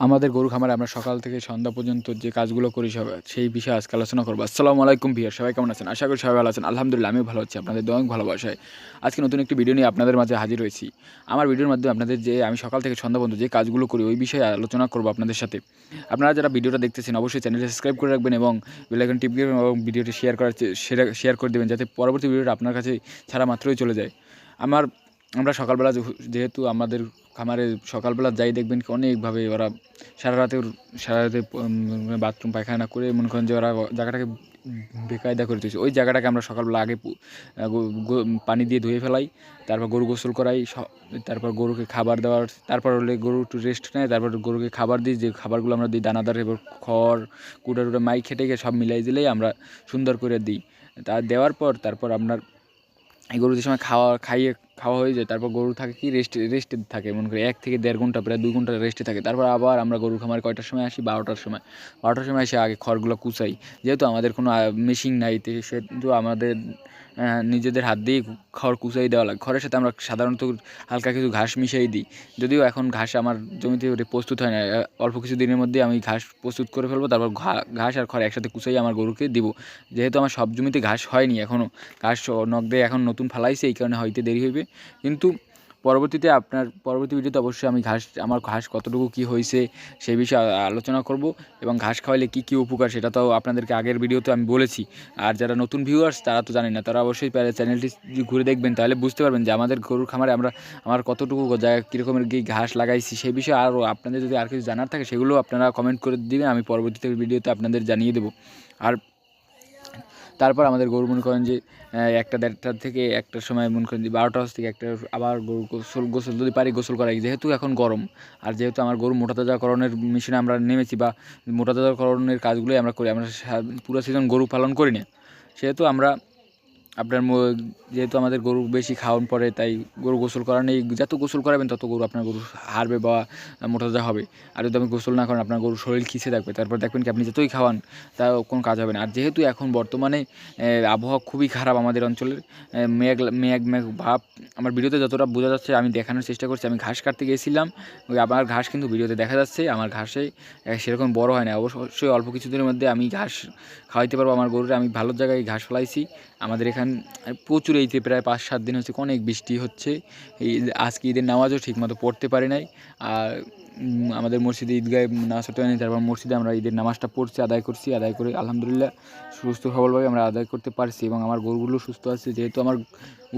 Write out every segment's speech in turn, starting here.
আমাদের গরু খামারে আমরা সকাল থেকে সন্ধ্যা পর্যন্ত যে কাজগুলো করি সেই বিষয়ে আজকে আলোচনা করবো। আসসালামু আলাইকুম ভিউয়ার, সবাই কেমন আছেন? আশা করি সবাই ভালো আছেন। আলহামদুলিল্লাহ আমিও ভালো আছি, আপনাদের দোয়া এবং ভালোবাসায়। আজকে নতুন একটি ভিডিও নিয়ে আপনাদের মাঝে হাজির হয়েছি। আমার ভিডিওর মাধ্যমে আপনাদের যে আমি সকাল থেকে সন্ধ্যা পর্যন্ত যে কাজগুলো করি ওই বিষয়ে আলোচনা করবো আপনাদের সাথে। আপনারা যারা ভিডিওটা দেখতেছেন অবশ্যই চ্যানেলটি সাবস্ক্রাইব করে রাখবেন এবং বেল আইকন টিপ দিবেন এবং ভিডিওটি শেয়ার করে দেবেন, যাতে পরবর্তী ভিডিওটা আপনার কাছে ছাড়া মাত্রই চলে যায়। আমরা সকালবেলা যেহেতু আমাদের খামারে সকালবেলা যাই দেখবেন কি অনেকভাবে ওরা সারা রাতে বাথরুম পায়খানা করে মনে করেন যে ওরা জায়গাটাকে বেকায়দা করে দিয়েছে। ওই জায়গাটাকে আমরা সকালবেলা আগে পানি দিয়ে ধুয়ে ফেলাই, তারপর গরু গোসল করাই, তারপর গরুকে খাবার দেওয়ার, তারপর হলে গরু একটু রেস্ট নেয়, তারপর গরুকে খাবার দিই। যে খাবারগুলো আমরা দিই দানাদার, এবার খড় কুটা টুটা মাই খেটে গিয়ে সব মিলাই দিলেই আমরা সুন্দর করে দিই। তা দেওয়ার পর তারপর আপনার এই গরু যে সময় খাওয়া হয়ে যায়, তারপর গরু থাকে কি রেস্টে থাকে, মনে করি 1 থেকে 1.5 ঘন্টা, প্রায় 2 ঘন্টা রেস্টে থাকে। তারপর আবার আমরা গরু খামারে কয়টার সময় আসি? 12টার সময় এসে আগে খড়গুলো কুচাই। যেহেতু আমাদের কোনো মেশিন নাই, সেহেতু আমাদের নিজেদের হাত দিয়েই খড় কুচাই দেওয়া লাগে। খড়ের সাথে আমরা সাধারণত হালকা কিছু ঘাস মিশিয়ে দিই। যদিও এখন ঘাস আমার জমিতে প্রস্তুত হয় না, অল্প কিছু দিনের মধ্যে আমি ঘাস প্রস্তুত করে ফেলবো, তারপর ঘাস আর খড় একসাথে কুচাই আমার গরুকে দিব। যেহেতু আমার সব জমিতে ঘাস হয়নি এখনও, ঘাস নখ দিয়ে এখন নতুন ফালাইছে, এই কারণে হয়তো দেরি হইবে। কিন্তু পরবর্তী ভিডিওতে অবশ্যই আমি আমার ঘাস কতটুকু কী হয়েছে সেই বিষয়ে আলোচনা করব, এবং ঘাস খাওয়াইলে কী কী উপকার সেটা তো আপনাদেরকে আগের ভিডিওতে আমি বলেছি। আর যারা নতুন ভিউয়ার্স তারা তো জানেন না, তারা অবশ্যই চ্যানেলটি ঘুরে দেখবেন, তাহলে বুঝতে পারবেন যে আমাদের গরুর খামারে আমার কতটুকু জায়গায় কীরকমের কী ঘাস লাগাইছি সেই বিষয়ে। আরও আপনাদের যদি আর কিছু জানার থাকে সেগুলো আপনারা কমেন্ট করে দিবেন, আমি পরবর্তীতে ভিডিওতে আপনাদের জানিয়ে দেবো। আর তারপর আমাদের গরু মনে করেন যে 1টা 1:30 থেকে 1টার সময় মনে করেন যে 12টা থেকে 1টা আবার গরু গোসল যদি পারি গোসল করাই, যেহেতু এখন গরম। আর যেহেতু আমার গরু মোটাতাজাকরণের মেশিনে আমরা নেমেছি, বা মোটাতাজাকরণের কাজগুলোই আমরা করি, আমরা পুরো সিজন গরু পালন করি না। সেহেতু আমরা যেহেতু আমাদের গরু বেশি খাওয়ান পড়ে, তাই গরু গোসল করা নেই। যত গোসল করাবেন তত আপনার গরু হারবে বা মোটাতাজা হবে। আর যদি আপনি গোসল না করেন আপনার গরুর শরীর খিচে থাকবে, তারপর দেখবেন কি আপনি যতই খাওয়ান তাও কোনো কাজ হবে না। আর যেহেতু এখন বর্তমানে আবহাওয়া খুবই খারাপ আমাদের অঞ্চলের, মেঘ ভাব আমার ভিডিওতে যতটা বোঝা যাচ্ছে আমি দেখানোর চেষ্টা করছি। আমি ঘাস কাটতে গিয়েছিলাম, ওই আমার ঘাস কিন্তু ভিডিওতে দেখা যাচ্ছে। আমার ঘাসে সেরকম বড় হয় না, অবশ্যই অল্প কিছুদিনের মধ্যে আমি ঘাস খাওয়াইতে পারবো আমার গরুরে। আমি ভালো জায়গায় ঘাস ফেলাইছি। আমাদের এখানে প্রচুর এইতে প্রায় 5-7 দিন হচ্ছে অনেক বৃষ্টি হচ্ছে। আজকে ঈদের নামাজও ঠিকমতো পড়তে পারি নাই। আর আমাদের মসজিদে ঈদগাহে নামাজ পড়তে পারিনি, তারপর মসজিদে আমরা ঈদের নামাজটা পড়ছি, আদায় করে আলহামদুলিল্লাহ সুস্থ সবলভাবে আমরা আদায় করতে পারছি, এবং আমার গরুগুলো সুস্থ আছে। যেহেতু আমার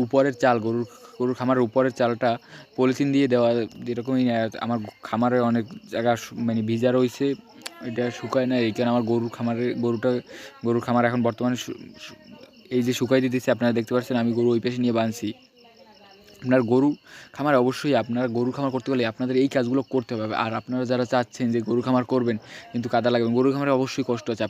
উপরের চাল গরুর খামারের উপরের চালটা পলিথিন দিয়ে দেওয়া, যেরকমই আমার খামারে অনেক জায়গা মানে ভিজা রয়েছে, এটা শুকায় না। এই কারণে আমার গরুর খামার এখন বর্তমানে এই যে শুকাই দিতেছি, আপনারা দেখতে পাচ্ছেন আমি গরু ওই পাশে নিয়ে বাঁধছি। আপনার গরু খামার অবশ্যই আপনারা গরু খামার করতে গেলে আপনাদের এই কাজগুলো করতে হবে। আর আপনারা যারা চাচ্ছেন যে গরু খামার করবেন কিন্তু কাদা লাগবে, গরু খামারে অবশ্যই কষ্ট আছে।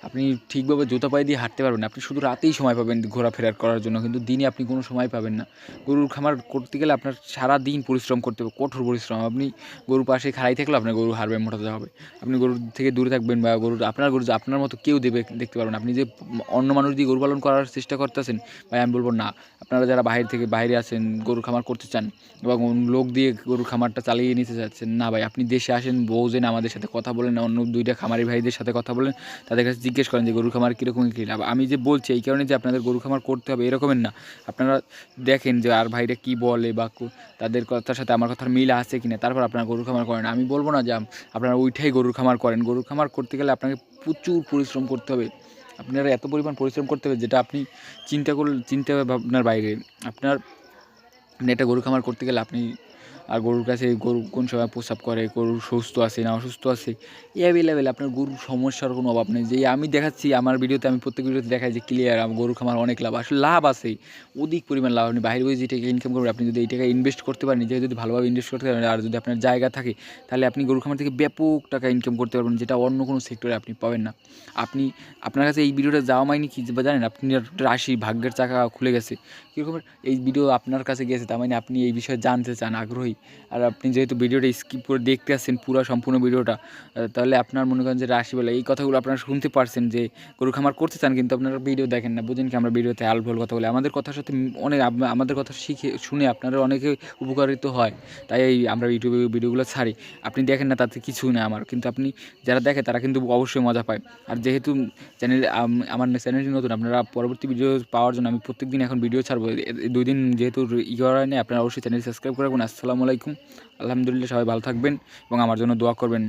আপনি ঠিকভাবে জুতা পায়ে দিয়ে হাঁটতে পারবেন না, আপনি শুধু রাতেই সময় পাবেন ঘোরাফেরার করার জন্য, কিন্তু দিনে আপনি কোনো সময় পাবেন না। গরুর খামার করতে গেলে আপনার সারাদিন পরিশ্রম করতে হবে, কঠোর পরিশ্রম। আপনি গরুর পাশে খাড়াই থাকলেও আপনার গরু হারবে, মোটাতে হবে। আপনি গরুর থেকে দূরে থাকবেন, বা আপনার গরু আপনার মতো কেউ দেখতে পারবেন। আপনি যে অন্য মানুষ দিয়ে গরু পালন করার চেষ্টা করতেছেন, ভাই আমি বলবো না। আপনারা যারা বাইরে আছেন, গরুর খামার করতে চান এবং লোক দিয়ে গরুর খামারটা চালিয়ে নিতে চাচ্ছেন, না ভাই, আপনি দেশে আসেন, বউজেন আমাদের সাথে কথা বলেন, অন্য 2টা খামারি ভাইদের সাথে কথা বলেন, তাদের কাছে জিজ্ঞেস করেন যে গরুর খামার কীরকম কী লাভ। আমি যে বলছি এই কারণে যে আপনাদের গরু খামার করতে হবে এরকমের না। আপনারা দেখেন যে আর ভাইরা কী বলে, বা তাদের কথার সাথে আমার কথার মিল আছে কিনা, তারপর আপনারা গরুর খামার করেন। আমি বলবো না যে আপনারা ওইটাই গরুর খামার করেন। গরুর খামার করতে গেলে আপনাকে প্রচুর পরিশ্রম করতে হবে। আপনারা এত পরিমাণ পরিশ্রম করতে হবে যেটা আপনি চিন্তা ভাবনার বাইরে। আপনি একটা গরু খামার করতে গেলে আর গরুর কাছে গরু কোন সময় প্রস্রাব করে, গরু সুস্থ আছে না অসুস্থ আছে, অ্যাভেলেবেল আপনার গরুর সমস্যার কোনো অভাব নেই। যে আমি দেখাচ্ছি আমার ভিডিওতে, আমি প্রত্যেক ভিডিওতে দেখাই যে ক্লিয়ার গরু খামার অনেক লাভ, আসলে লাভ আছে, অধিক পরিমাণ লাভ। আপনি বাইরে যে টাকা ইনকাম করবেন, আপনি যদি এই টাকা ইনভেস্ট করতে পারেন, নিজে যদি ভালোভাবে ইনভেস্ট করতে পারেন, আর যদি আপনার জায়গা থাকে, তাহলে আপনি গরু খামার থেকে ব্যাপক টাকা ইনকাম করতে পারবেন, যেটা অন্য কোনো সেক্টরে আপনি পাবেন না। আপনার কাছে এই ভিডিওটা যাওয়া মাইনি কি জানেন? আপনি রাশি ভাগ্যের চাকা খুলে গেছে কীরকমের এই ভিডিও আপনার কাছে গেছে, তার মানে আপনি এই বিষয়ে জানতে চান, আগ্রহী। আর আপনি যেহেতু ভিডিওটা স্কিপ করে দেখতে আসছেন পুরো সম্পূর্ণ ভিডিওটা, তাহলে আপনার মনে করেন যে রাশি বলে এই কথাগুলো আপনারা শুনতে পারছেন যে গরু খামার করতে চান, কিন্তু আপনারা ভিডিও দেখেন না, বুঝেন কি আমরা ভিডিওতে আলফল কথা বলি। আমাদের কথার সাথে অনেক আমাদের কথা শুনে আপনারা অনেকে উপকারিত হয়, তাই আমরা ইউটিউবে ভিডিওগুলো ছাড়ি। আপনি দেখেন না তাতে কিছু না আমার, কিন্তু আপনি যারা দেখে তারা কিন্তু অবশ্যই মজা পায়। আর যেহেতু আমার চ্যানেলটি নতুন, আপনারা পরবর্তী ভিডিও পাওয়ার জন্য আমি প্রত্যেকদিন এখন ভিডিও ছাড়বো। 2 দিন যেহেতু করা নেই, আপনারা অবশ্যই চ্যানেল সাবস্ক্রাইব করে রাখুন। আসসালামু আলাইকুম, আলহামদুলিল্লাহ, সবাই ভালো থাকবেন এবং আমার জন্য দোয়া করবেন।